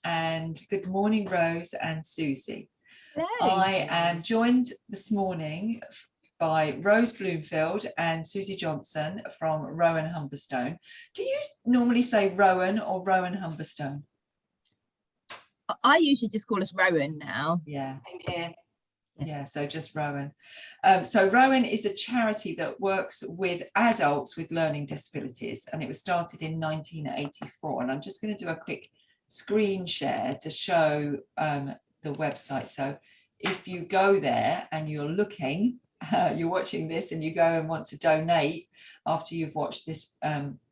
and good morning, Rose and Susie. Hello. I am joined this morning by Rose Bloomfield and Susie Johnson from Rowan Humberstone. Do you normally say Rowan or Rowan Humberstone? I usually just call us Rowan now. Yeah. Yeah. Yeah, so just Rowan. So Rowan is a charity that works with adults with learning disabilities, and it was started in 1984. And I'm just going to do a quick screen share to show the website. So if you go there and you're looking, you're watching this and you go and want to donate after you've watched this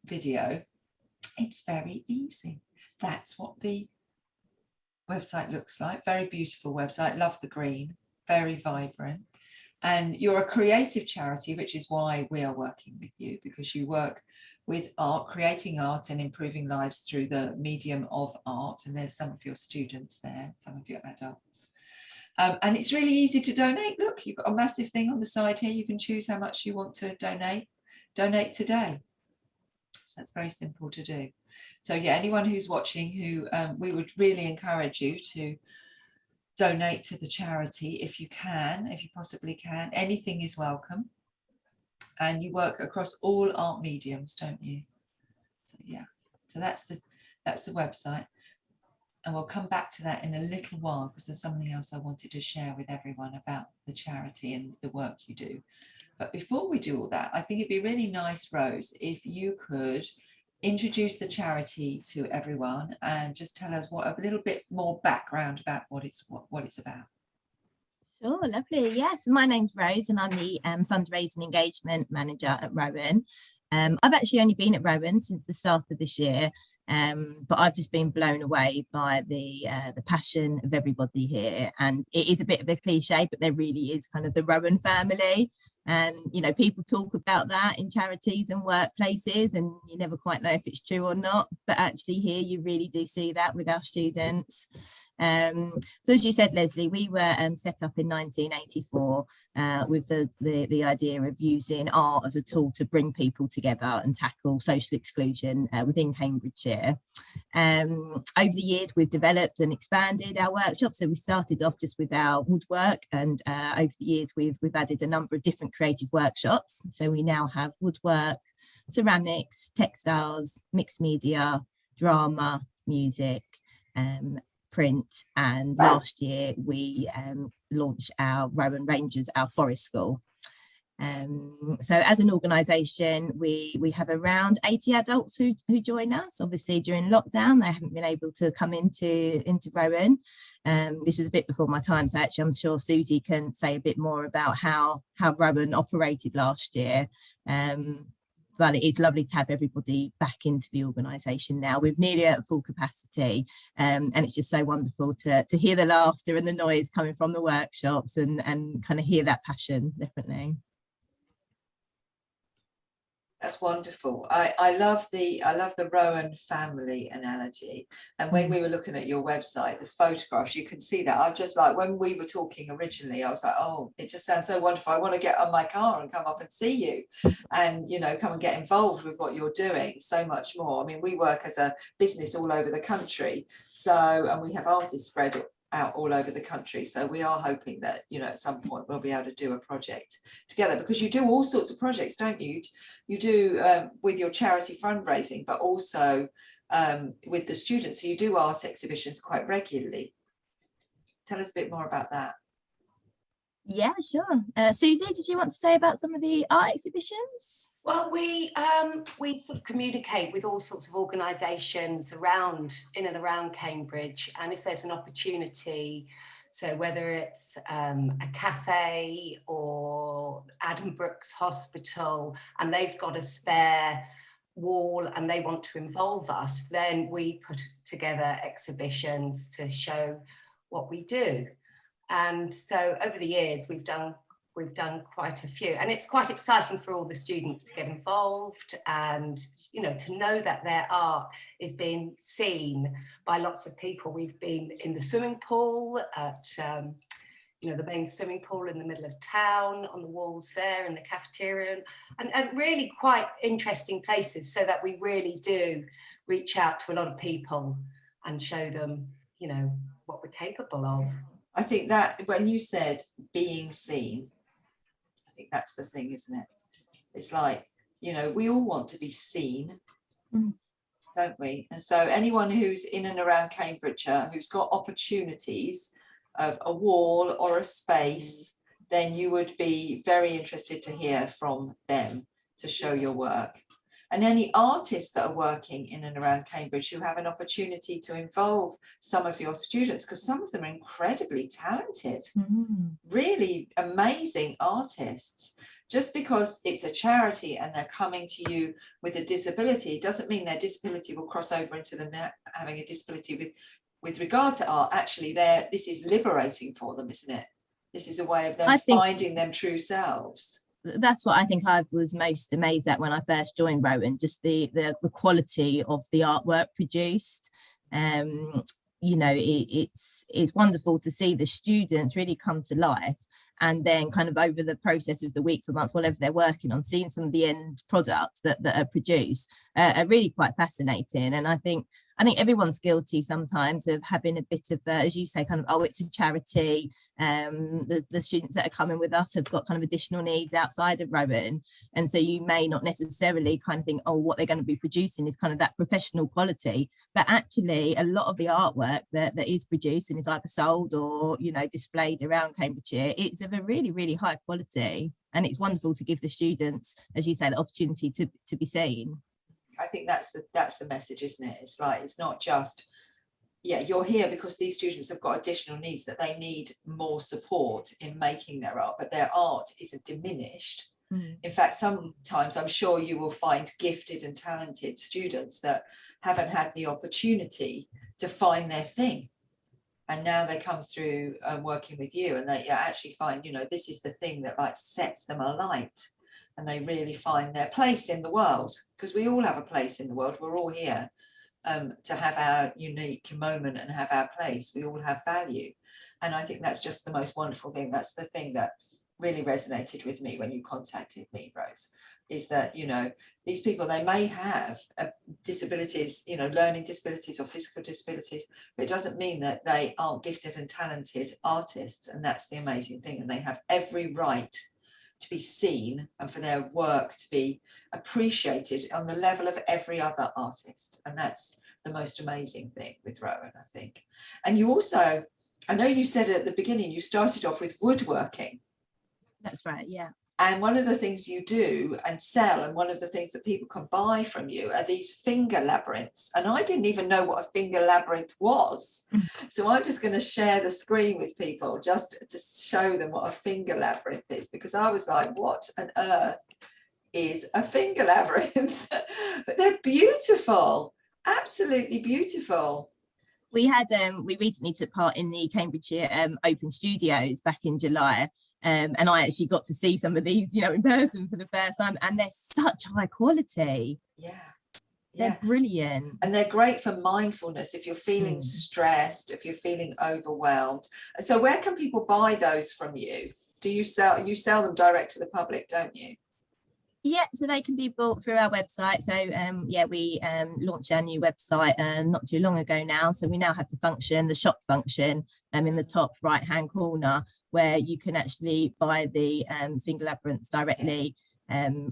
video, it's very easy. That's what the website looks like. Very beautiful website. Love the green. Very vibrant. And you're a creative charity, which is why we are working with you, because you work with art, creating art and improving lives through the medium of art. And there's some of your students there, some of your adults. And it's really easy to donate. Look, you've got a massive thing on the side here. You can choose how much you want to donate. Donate today. So that's very simple to do. So yeah, anyone who's watching who we would really encourage you to donate to the charity if you can, if you possibly can. Anything is welcome. And you work across all art mediums, don't you? So yeah, so that's the website. And we'll come back to that in a little while, because there's something else I wanted to share with everyone about the charity and the work you do. But before we do all that, I think it'd be really nice, Rose, if you could introduce the charity to everyone and just tell us a little bit more background about what it's about. Sure, lovely. Yes, my name's Rose and I'm the fundraising engagement manager at Rowan. I've actually only been at Rowan since the start of this year, but I've just been blown away by the passion of everybody here. And it is a bit of a cliche, but there really is kind of the Rowan family. And, you know, people talk about that in charities and workplaces, and you never quite know if it's true or not. But actually here you really do see that with our students. So as you said, Lesley, we were set up in 1984 with the idea of using art as a tool to bring people together and tackle social exclusion within Cambridgeshire. Over the years, we've developed and expanded our workshops. So we started off just with our woodwork, and over the years, we've added a number of different creative workshops. So we now have woodwork, ceramics, textiles, mixed media, drama, music, print, and last year we launched our Rowan Rangers, our forest school. So as an organisation, we have around 80 adults who join us. Obviously during lockdown they haven't been able to come into Rowan. This is a bit before my time, so actually I'm sure Susie can say a bit more about how Rowan operated last year. But it is lovely to have everybody back into the organisation now. We're nearly at full capacity, and it's just so wonderful to hear the laughter and the noise coming from the workshops and kind of hear that passion, definitely. That's wonderful. I love the Rowan family analogy. And when we were looking at your website, the photographs, you can see that. I'm just like, when we were talking originally, I was like, oh, it just sounds so wonderful. I want to get on my car and come up and see you and, you know, come and get involved with what you're doing so much more. I mean, we work as a business all over the country. So, and we have artists spread out all over the country. So we are hoping that, you know, at some point we'll be able to do a project together, because you do all sorts of projects, don't you? You do with your charity fundraising, but also with the students. So you do art exhibitions quite regularly. Tell us a bit more about that. Yeah, sure. Susie, did you want to say about some of the art exhibitions? Well, we sort of communicate with all sorts of organisations in and around Cambridge, and if there's an opportunity, so whether it's a cafe or Adam Brooks Hospital, and they've got a spare wall and they want to involve us, then we put together exhibitions to show what we do. And so over the years we've done quite a few, and it's quite exciting for all the students to get involved and, you know, to know that their art is being seen by lots of people. We've been in the swimming pool at you know, the main swimming pool in the middle of town, on the walls there, in the cafeteria, and really quite interesting places, so that we really do reach out to a lot of people and show them you know, what we're capable of. I think that when you said being seen, I think that's the thing, isn't it? It's like, you know, we all want to be seen, don't we? And so anyone who's in and around Cambridgeshire who's got opportunities of a wall or a space, then you would be very interested to hear from them to show your work. And any artists that are working in and around Cambridge who have an opportunity to involve some of your students, because some of them are incredibly talented, really amazing artists. Just because it's a charity and they're coming to you with a disability doesn't mean their disability will cross over into them having a disability with regard to art. Actually, this is liberating for them, isn't it? This is a way of them finding them true selves. That's what I think I was most amazed at when I first joined Rowan, just the quality of the artwork produced. You know, it's wonderful to see the students really come to life, and then kind of over the process of the weeks or months, whatever they're working on, seeing some of the end products that are produced are really quite fascinating. And I think everyone's guilty sometimes of having a bit of, as you say, kind of, oh, it's a charity. The students that are coming with us have got kind of additional needs outside of Rowan. And so you may not necessarily kind of think, oh, what they're going to be producing is kind of that professional quality. But actually, a lot of the artwork that is produced and is either sold or, you know, displayed around Cambridgeshire, it's of a really, really high quality. And it's wonderful to give the students, as you say, the opportunity to be seen. I think that's the message, isn't it? It's like, it's not just, yeah, you're here because these students have got additional needs, that they need more support in making their art, but their art isn't diminished. In fact, sometimes I'm sure you will find gifted and talented students that haven't had the opportunity to find their thing. And now they come through working with you, and they actually find, you know, this is the thing that like sets them alight. And they really find their place in the world, because we all have a place in the world. We're all here to have our unique moment and have our place. We all have value. And I think that's just the most wonderful thing. That's the thing that really resonated with me when you contacted me, Rose, is that, you know, these people, they may have disabilities, you know, learning disabilities or physical disabilities, but it doesn't mean that they aren't gifted and talented artists. And that's the amazing thing. And they have every right to be seen and for their work to be appreciated on the level of every other artist. And that's the most amazing thing with Rowan, I think. And you also, I know you said at the beginning, you started off with woodworking. That's right, yeah. And one of the things you do and sell, and one of the things that people can buy from you, are these finger labyrinths. And I didn't even know what a finger labyrinth was. So I'm just going to share the screen with people just to show them what a finger labyrinth is, because I was like, what on earth is a finger labyrinth? But they're beautiful, absolutely beautiful. We recently took part in the Cambridgeshire Open Studios back in July. And I actually got to see some of these, you know, in person for the first time, and they're such high quality. Yeah. They're brilliant. And they're great for mindfulness if you're feeling stressed, if you're feeling overwhelmed. So where can people buy those from you? Do you sell them direct to the public, don't you? Yeah, so they can be bought through our website. So we launched our new website not too long ago now. So we now have the shop function in the top right hand corner, where you can actually buy the finger labyrinths directly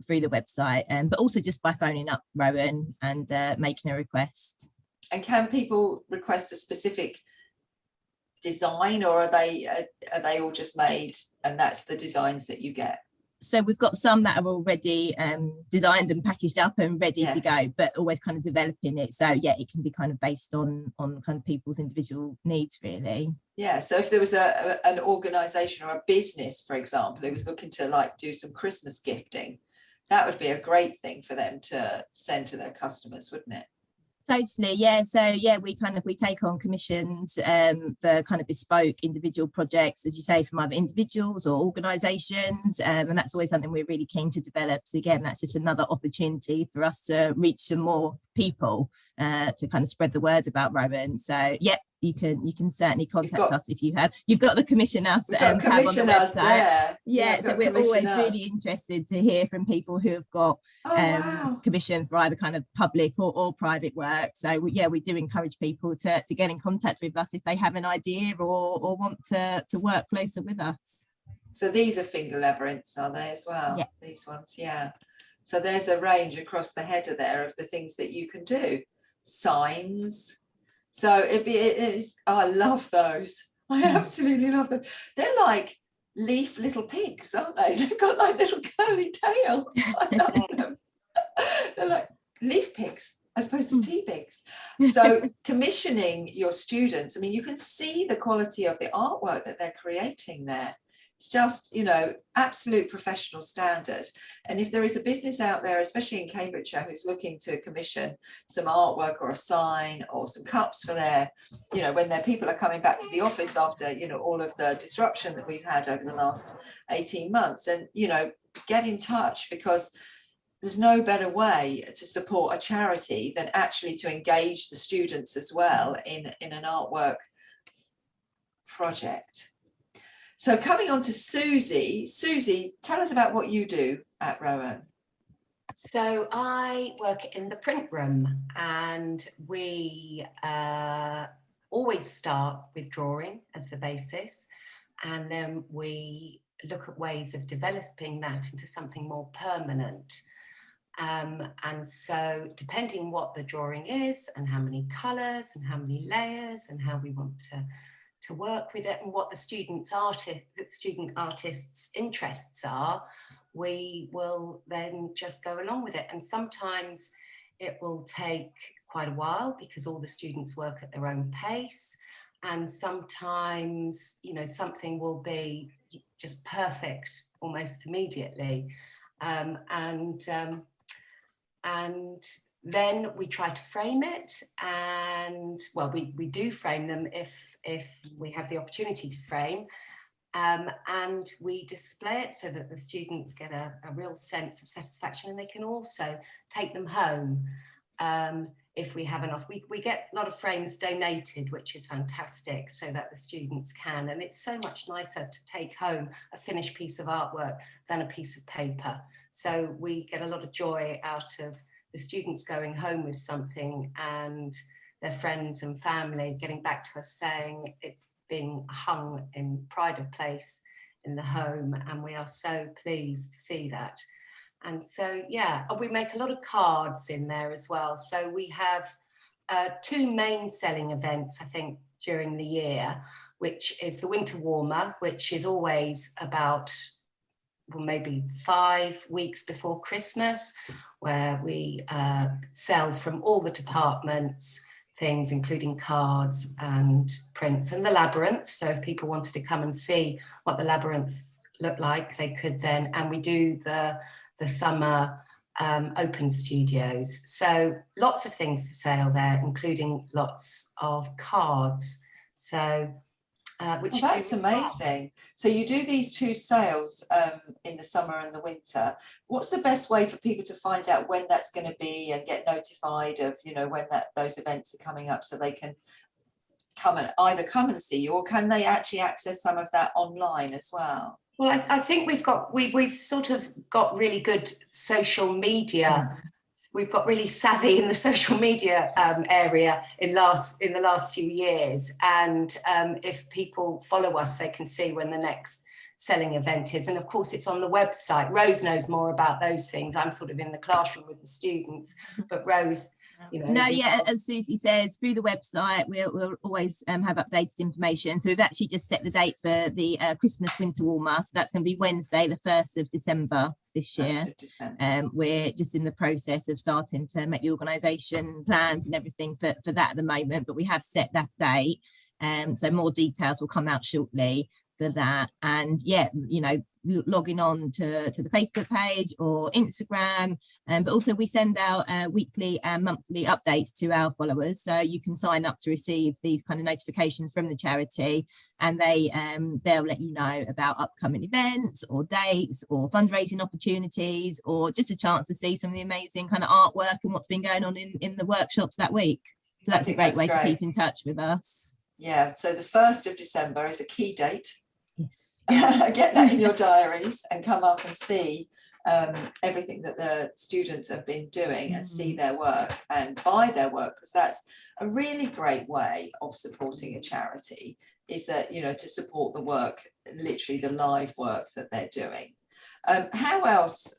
through the website, but also just by phoning up Rowan and making a request. And can people request a specific design, or are they all just made and that's the designs that you get? So we've got some that are already designed and packaged up and ready to go, but always kind of developing it. So yeah, it can be kind of based on kind of people's individual needs, really. Yeah. So if there was an organisation or a business, for example, who was looking to like do some Christmas gifting, that would be a great thing for them to send to their customers, wouldn't it? Totally, yeah. So yeah, we take on commissions for kind of bespoke individual projects, as you say, from either individuals or organisations, and that's always something we're really keen to develop. So again, that's just another opportunity for us to reach some more people to kind of spread the word about Rowan. So yeah, you can certainly contact us if you've got the Commission Us tab on the website. There. Yeah, so we're always really interested to hear from people who have got commission for either kind of public or private work. So we do encourage people to get in contact with us if they have an idea or want to work closer with us. So these are finger labyrinths, are they as well? Yeah. These ones, yeah. So there's a range across the header there of the things that you can do. Signs. So I love those. I absolutely love them. They're like leaf little pigs, aren't they? They've got like little curly tails. I love them. They're like leaf pigs as opposed to tea pigs. So commissioning your students, I mean, you can see the quality of the artwork that they're creating there. It's just, you know, absolute professional standard. And if there is a business out there, especially in Cambridgeshire, who's looking to commission some artwork or a sign or some cups for their, you know, when their people are coming back to the office after, you know, all of the disruption that we've had over the last 18 months, and, you know, get in touch, because there's no better way to support a charity than actually to engage the students as well in an artwork project. So coming on to Susie. Susie, tell us about what you do at Rowan. So I work in the print room, and we always start with drawing as the basis, and then we look at ways of developing that into something more permanent. And so depending what the drawing is and how many colours and how many layers and how we want to work with it and what the student artists' interests are, we will then just go along with it. And sometimes it will take quite a while because all the students work at their own pace. And sometimes, you know, something will be just perfect almost immediately. And then we try to frame it, and well, we do frame them if we have the opportunity to frame, and we display it so that the students get a real sense of satisfaction, and they can also take them home if we have enough. We get a lot of frames donated, which is fantastic, so that the students can, and it's so much nicer to take home a finished piece of artwork than a piece of paper. So we get a lot of joy out of the students going home with something and their friends and family getting back to us saying it's being hung in pride of place in the home, and we are so pleased to see that. And so, yeah, we make a lot of cards in there as well. So we have two main selling events, I think, during the year, which is the Winter Warmer, which is always about, well, maybe 5 weeks before Christmas, where we sell from all the departments things, including cards and prints, and the labyrinths. So if people wanted to come and see what the labyrinths look like, they could then, and we do the summer open studios. So lots of things for sale there, including lots of cards. So which that's amazing. So you do these two sales in the summer and the winter. What's the best way for people to find out when that's going to be and get notified of, you know, when those events are coming up, so they can either come and see you, or can they actually access some of that online as well? Well, I think we've sort of got really good social media. We've got really savvy in the social media area in the last few years, and if people follow us, they can see when the next selling event is. And of course, it's on the website. Rose knows more about those things. I'm sort of in the classroom with the students, but Rose, you know. No, yeah, as Susie says, through the website, we'll always have updated information. So we've actually just set the date for the Christmas Winter Warmer. So that's going to be Wednesday, the 1st of December this year. We're just in the process of starting to make the organisation plans and everything for that at the moment, but we have set that date. So more details will come out shortly. for that. And yeah, you know, logging on to the Facebook page or Instagram, but also we send out weekly and monthly updates to our followers, so you can sign up to receive these kind of notifications from the charity, and they'll let you know about upcoming events or dates or fundraising opportunities, or just a chance to see some of the amazing kind of artwork and what's been going on in the workshops that week. So that's a great way to keep in touch with us. Yeah, so the 1st of December is a key date. Yes. Get that in your diaries and come up and see everything that the students have been doing and see their work and buy their work, because that's a really great way of supporting a charity, is that, you know, to support the work, literally the live work that they're doing. How else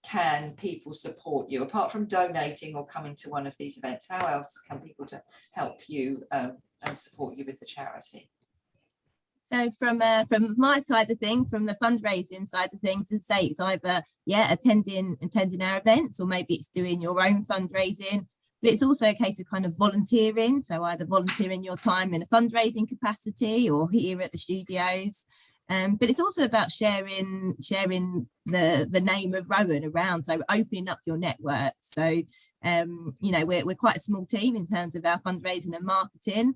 can people support you apart from donating or coming to one of these events? How else can people to help you and support you with the charity? So from my side of things, from the fundraising side of things, as I say, it's either attending our events, or maybe it's doing your own fundraising. But it's also a case of kind of volunteering, so either volunteering your time in a fundraising capacity or here at the studios. But it's also about sharing the name of Rowan around, so opening up your network. So you know, we're quite a small team in terms of our fundraising and marketing.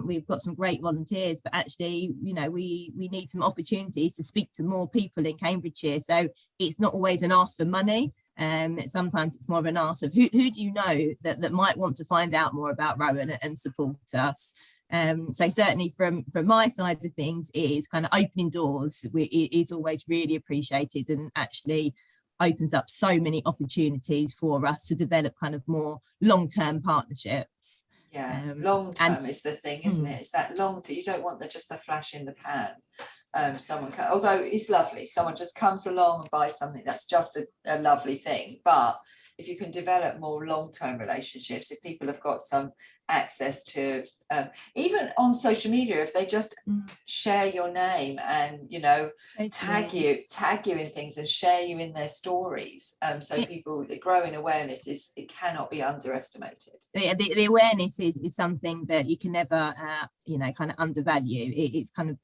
We've got some great volunteers, but actually, you know, we need some opportunities to speak to more people in Cambridgeshire. So it's not always an ask for money. Sometimes it's more of an ask of who do you know that might want to find out more about Rowan and support us. So certainly from my side of things, it is kind of opening doors. It is always really appreciated, and actually opens up so many opportunities for us to develop kind of more long-term partnerships. Yeah, long-term is the thing, isn't it? It's that long-term. You don't want just a flash in the pan. Someone can, although it's lovely, someone just comes along and buys something, that's just a lovely thing. But if you can develop more long-term relationships, if people have got some access to, even on social media, if they just share your name and, you know, tag you in things and share you in their stories, so people, the growing awareness it cannot be underestimated. Yeah, the awareness is something that you can never you know, kind of undervalue. It's kind of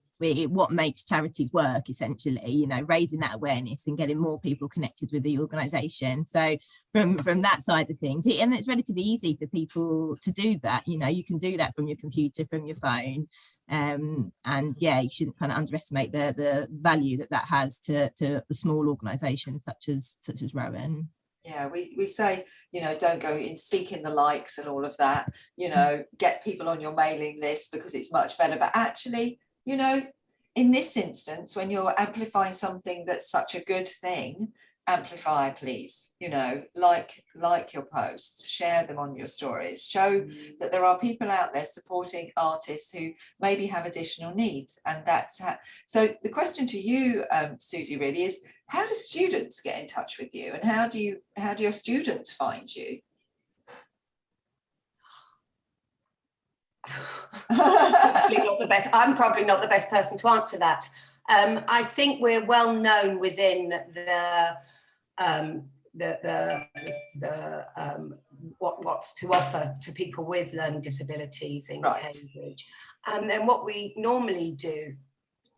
what makes charities work, essentially, you know, raising that awareness and getting more people connected with the organisation. So from that side of things, and it's relatively easy for people to do that. You know, you can do that from your computer, from your phone, and yeah, you shouldn't kind of underestimate the value that has to a small organisation such as Rowan. Yeah, we say, you know, don't go in seeking the likes and all of that, you know, get people on your mailing list because it's much better. But actually, you know, in this instance, when you're amplifying something that's such a good thing, amplify, please, you know, like your posts, share them on your stories, show that there are people out there supporting artists who maybe have additional needs. And that's so the question to you, Susie, really is, how do students get in touch with you, and how do your students find you? I'm probably not the best person to answer that. I think we're well known within what's to offer to people with learning disabilities in Cambridge. And then what we normally do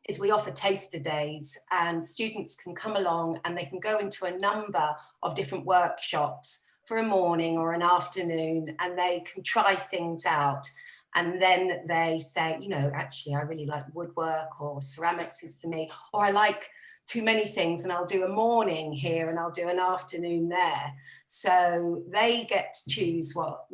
is we offer taster days, and students can come along and they can go into a number of different workshops for a morning or an afternoon, and they can try things out. And then they say, you know, actually, I really like woodwork, or ceramics is for me, or I like too many things, and I'll do a morning here and I'll do an afternoon there. So they get to choose what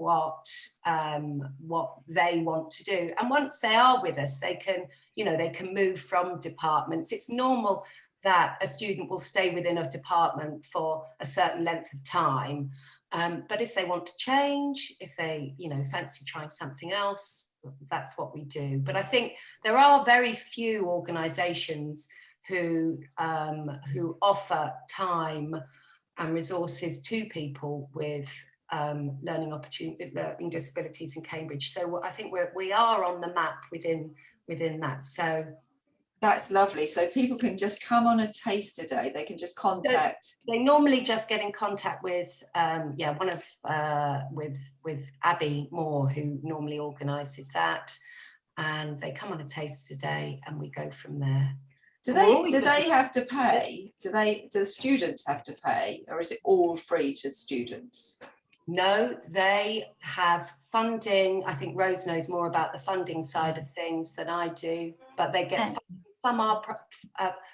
they want to do. And once they are with us, they can, you know, they can move from departments. It's normal that a student will stay within a department for a certain length of time. But if they want to change, if they, you know, fancy trying something else, that's what we do. But I think there are very few organisations who offer time and resources to people with learning disabilities in Cambridge. So I think we are on the map within that. So that's lovely. So people can just come on a taster day. They can just contact. So they normally just get in contact with with Abby Moore, who normally organises that. and they come on a taster day and we go from there. Do We're always they looking- have to pay? Do the students have to pay, or is it all free to students? No, they have funding. I think Rose knows more about the funding side of things than I do, but they get funding. Some are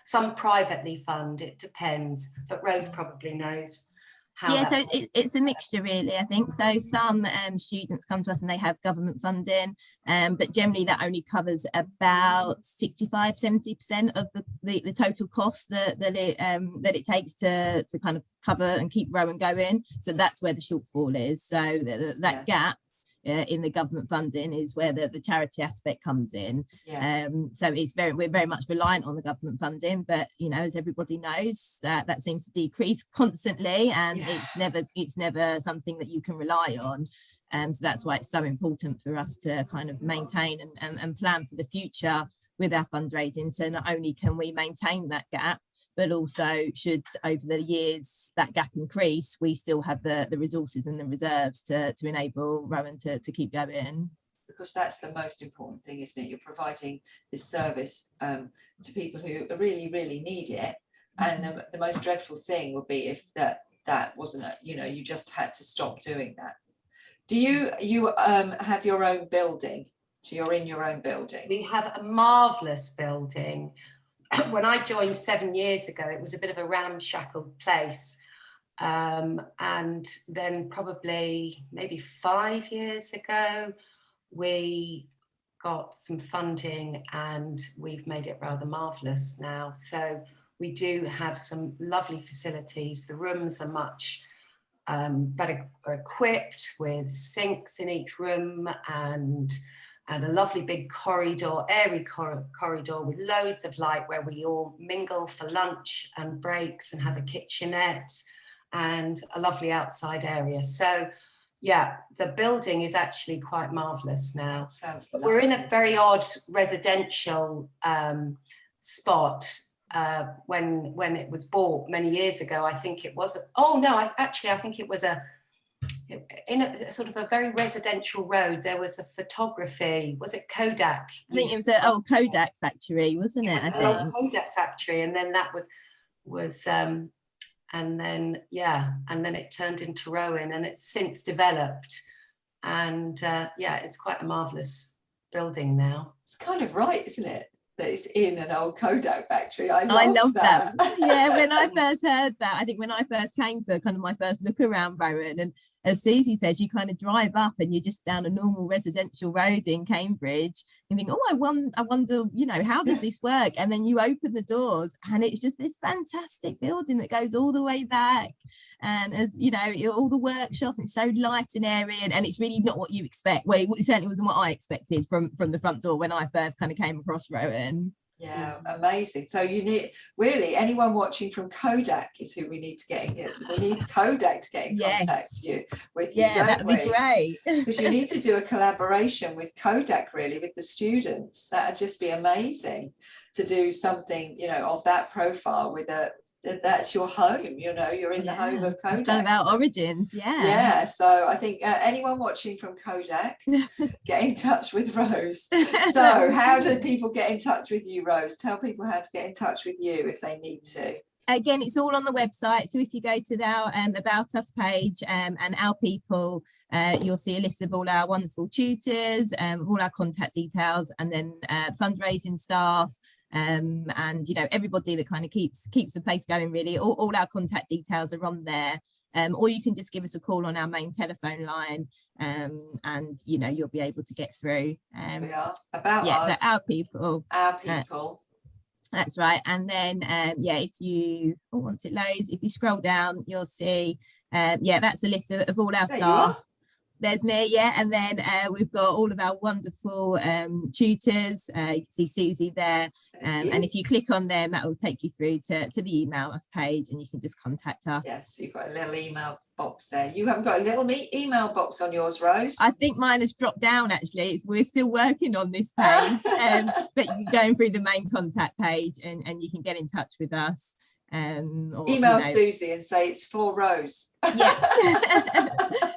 some privately funded. It depends, but Rose probably knows how. Yeah, so it's a mixture really, I think. So some students come to us and they have government funding, but generally that only covers about 65–70% of the total cost that it takes to kind of cover and keep Rowan going. So that's where the shortfall is. So that gap in the government funding is where the charity aspect comes in. So we're very much reliant on the government funding, but you know, as everybody knows, that seems to decrease constantly, and it's never something that you can rely on. So that's why it's so important for us to kind of maintain and plan for the future with our fundraising. So not only can we maintain that gap, but also should over the years that gap increase, we still have the resources and the reserves to enable Rowan to keep going. Because that's the most important thing, isn't it? You're providing this service to people who really, really need it. And the most dreadful thing would be if that wasn't, you just had to stop doing that. Do you have your own building? So you're in your own building? We have a marvellous building. When I joined 7 years ago, it was a bit of a ramshackle place. And then probably maybe 5 years ago, we got some funding and we've made it rather marvellous now. So we do have some lovely facilities. The rooms are much better equipped with sinks in each room and a lovely big corridor, airy corridor with loads of light where we all mingle for lunch and breaks and have a kitchenette and a lovely outside area. So yeah, the building is actually quite marvellous now. We're in a very odd residential spot. When it was bought many years ago, I think it was, I think it was in a sort of a very residential road. There was a photography, was it Kodak? I think it was an old Kodak factory, wasn't it? I think an old Kodak factory, and then that was and then it turned into Rowan, and it's since developed, and it's quite a marvellous building now. It's kind of right, isn't it? That it's in an old Kodak factory. I love that. Yeah, when I first heard that, I think when I first came for kind of my first look around Rowan, and as Susie says, you kind of drive up and you're just down a normal residential road in Cambridge and think, I wonder, how does this work? And then you open the doors and it's just this fantastic building that goes all the way back, and as all the workshops, it's so light and airy, and it's really not what you expect. Well, it certainly wasn't what I expected from the front door when I first kind of came across Rowan. Yeah, amazing. So you need, really, anyone watching from Kodak is who we need to get in. We need Kodak to get in contact with you, don't that'd we? be great. Because you need to do a collaboration with Kodak, really, with the students. That'd just be amazing to do something, of that profile with that's your home, you're in the home of Kodak. It's kind of our origins, yeah. So I think anyone watching from Kodak, get in touch with Rose. So how do people get in touch with you, Rose? Tell people how to get in touch with you if they need to. Again, it's all on the website. So if you go to our About Us page and Our People, you'll see a list of all our wonderful tutors, all our contact details, and then fundraising staff, and everybody that kind of keeps the place going, really. All our contact details are on there, or you can just give us a call on our main telephone line, and you'll be able to get through. We are About Us. So Our People. Our People. That's right. And then if you once it loads, if you scroll down, you'll see that's a list of all our staff. There's me, and then we've got all of our wonderful tutors. You can see Susie there, and if you click on them, that will take you through to the email us page, and you can just contact us. Yes, you've got a little email box there. You haven't got a little email box on yours, Rose? I think mine has dropped down, actually. We're still working on this page, but you're going through the main contact page, and you can get in touch with us. Or, email Susie and say it's for Rose. Yeah.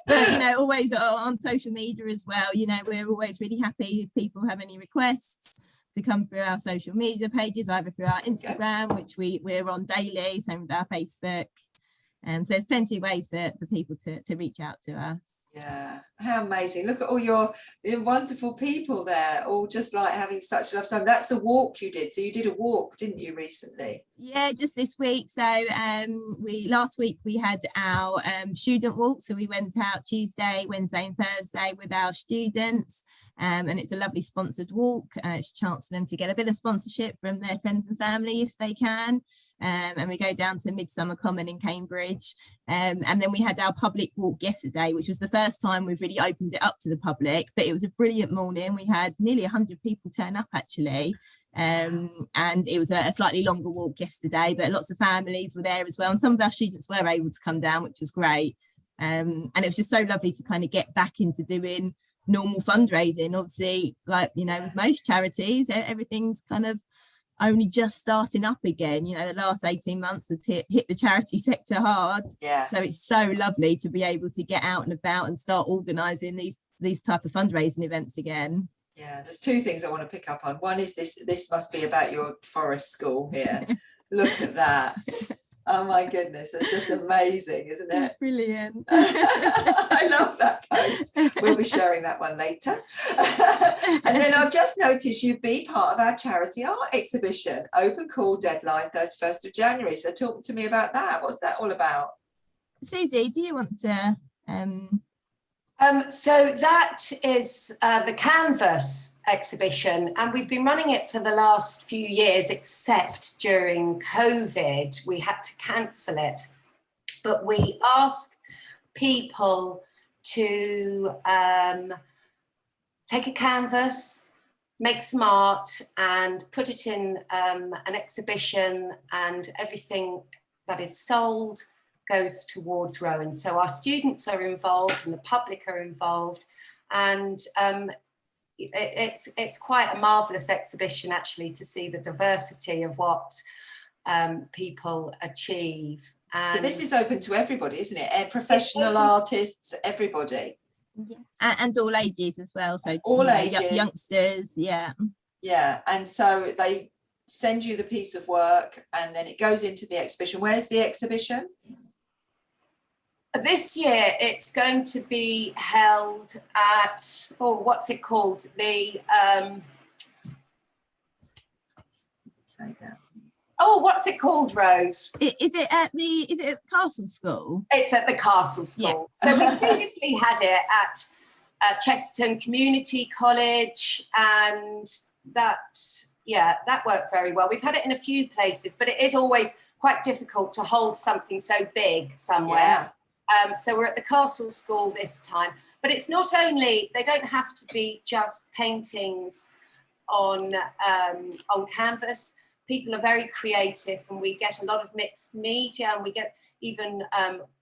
But always on social media as well, we're always really happy if people have any requests to come through our social media pages, either through our Instagram, which we're on daily, same with our Facebook. So there's plenty of ways for people to reach out to us. Yeah, how amazing. Look at all your wonderful people there, all just like having such a lovely time. That's the walk you did. So you did a walk, didn't you, recently? Yeah, just this week. So last week we had our student walk. So we went out Tuesday, Wednesday and Thursday with our students. And it's a lovely sponsored walk. It's a chance for them to get a bit of sponsorship from their friends and family if they can. And we go down to Midsummer Common in Cambridge. And then we had our public walk yesterday, which was the first time we've really opened it up to the public. But it was a brilliant morning. We had nearly 100 people turn up, actually. And it was a slightly longer walk yesterday, but lots of families were there as well. And some of our students were able to come down, which was great. And it was just so lovely to kind of get back into doing normal fundraising. Obviously, like with most charities, everything's kind of only just starting up again. The last 18 months has hit the charity sector hard. So it's so lovely to be able to get out and about and start organising these type of fundraising events again. Yeah, there's two things I want to pick up on. One is this must be about your forest school here. Look at that. Oh my goodness, it's just amazing, isn't it? Brilliant. I love that post. We'll be sharing that one later. And then I've just noticed you'd be part of our charity art exhibition. Open call deadline 31st of January. So talk to me about that. What's that all about? Susie, do you want to so that is the Canvas exhibition, and we've been running it for the last few years, except during COVID, we had to cancel it. But we asked people to take a canvas, make some art and put it in an exhibition, and everything that is sold goes towards Rowan. So our students are involved and the public are involved, and it's quite a marvellous exhibition actually to see the diversity of what people achieve. And so this is open to everybody, isn't it? Professional artists, everybody. Yeah. And all ages as well. So all ages, youngsters, yeah. Yeah, and so they send you the piece of work and then it goes into the exhibition. Where's the exhibition? This year it's going to be held at, what's it called? What's it called, Rose? Is it at Castle School? It's at the Castle School. Yeah. So we previously had it at Chesterton Community College, and that worked very well. We've had it in a few places, but it is always quite difficult to hold something so big somewhere. Yeah. So we're at the Castle School this time, but it's not only, they don't have to be just paintings on canvas. People are very creative, and we get a lot of mixed media, and we get even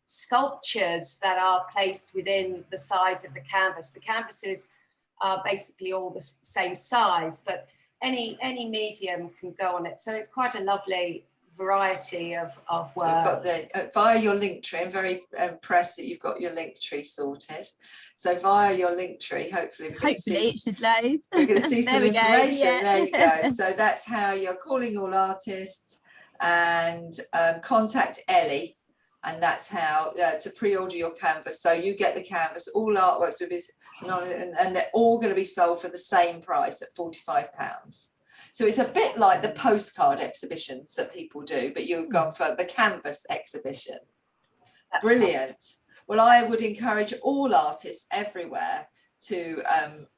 sculptures that are placed within the size of the canvas. The canvases are basically all the same size, but any medium can go on it. So it's quite a lovely variety of work. You've got via your link tree. I'm very impressed that you've got your link tree sorted. So via your link tree, hopefully it should load. We're going to see some information. Yeah. There you go. So that's how you're calling all artists, and contact Ellie, and that's how to pre-order your canvas. So you get the canvas, all artworks with his, and they're all going to be sold for the same price at £45. So it's a bit like the postcard exhibitions that people do, but you've gone for the canvas exhibition. Brilliant. Well, I would encourage all artists everywhere to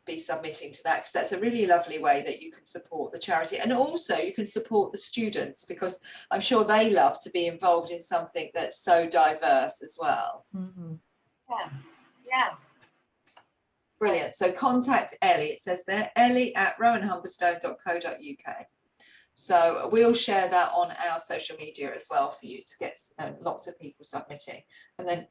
be submitting to that, because that's a really lovely way that you can support the charity, and also you can support the students, because I'm sure they love to be involved in something that's so diverse as well. Mm-hmm. Yeah. Brilliant. So contact Ellie, it says there, ellie@rowanhumberstone.co.uk. So we'll share that on our social media as well for you to get lots of people submitting, and then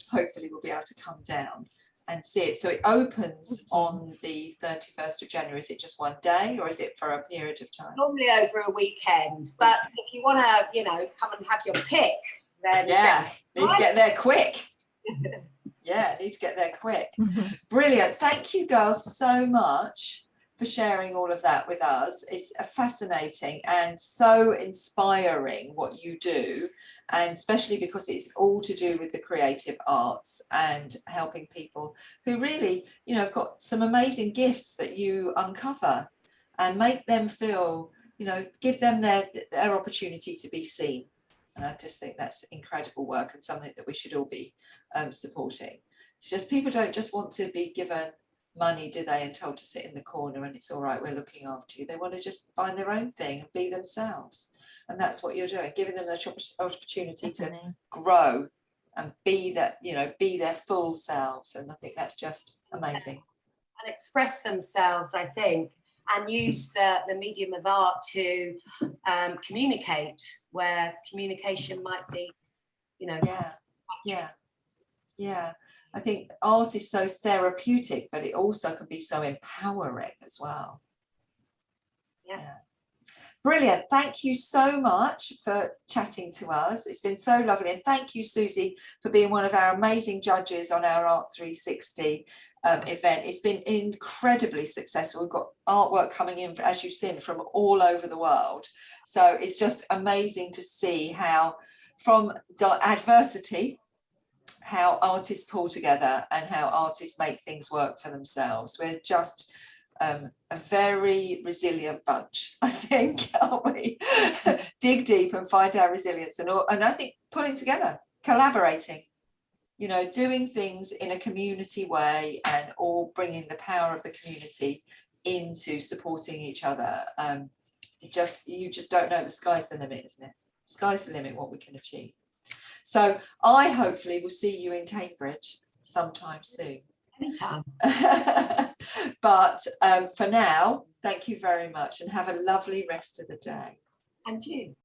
hopefully we'll be able to come down and see it. So it opens on the 31st of January. Is it just one day, or is it for a period of time? Normally over a weekend, but if you want to, you know, come and have your pick, then yeah, need to get there quick. Yeah, need to get there quick. Brilliant. Thank you girls so much for sharing all of that with us. It's fascinating and so inspiring what you do, and especially because it's all to do with the creative arts and helping people who really, you know, have got some amazing gifts that you uncover and make them feel, you know, give them their opportunity to be seen. And I just think that's incredible work and something that we should all be supporting. It's just people don't just want to be given money, do they, and told to sit in the corner and it's all right, we're looking after you. They want to just find their own thing and be themselves. And that's what you're doing, giving them the opportunity to grow and be that, you know, be their full selves. And I think that's just amazing. And express themselves, I think, and use the medium of art to communicate where communication might be, you know. Yeah. I think art is so therapeutic, but it also can be so empowering as well. Yeah. Brilliant. Thank you so much for chatting to us. It's been so lovely. And thank you, Susie, for being one of our amazing judges on our ART360 event. It's been incredibly successful. We've got artwork coming in, as you've seen, from all over the world. So it's just amazing to see how from adversity, how artists pull together and how artists make things work for themselves. We're just a very resilient bunch, I think, aren't we? Dig deep and find our resilience, and I think pulling together, collaborating, you know, doing things in a community way and all bringing the power of the community into supporting each other. You just don't know, the sky's the limit, isn't it? Sky's the limit what we can achieve. So I hopefully will see you in Cambridge sometime soon. Anytime. But for now, thank you very much and have a lovely rest of the day. And you.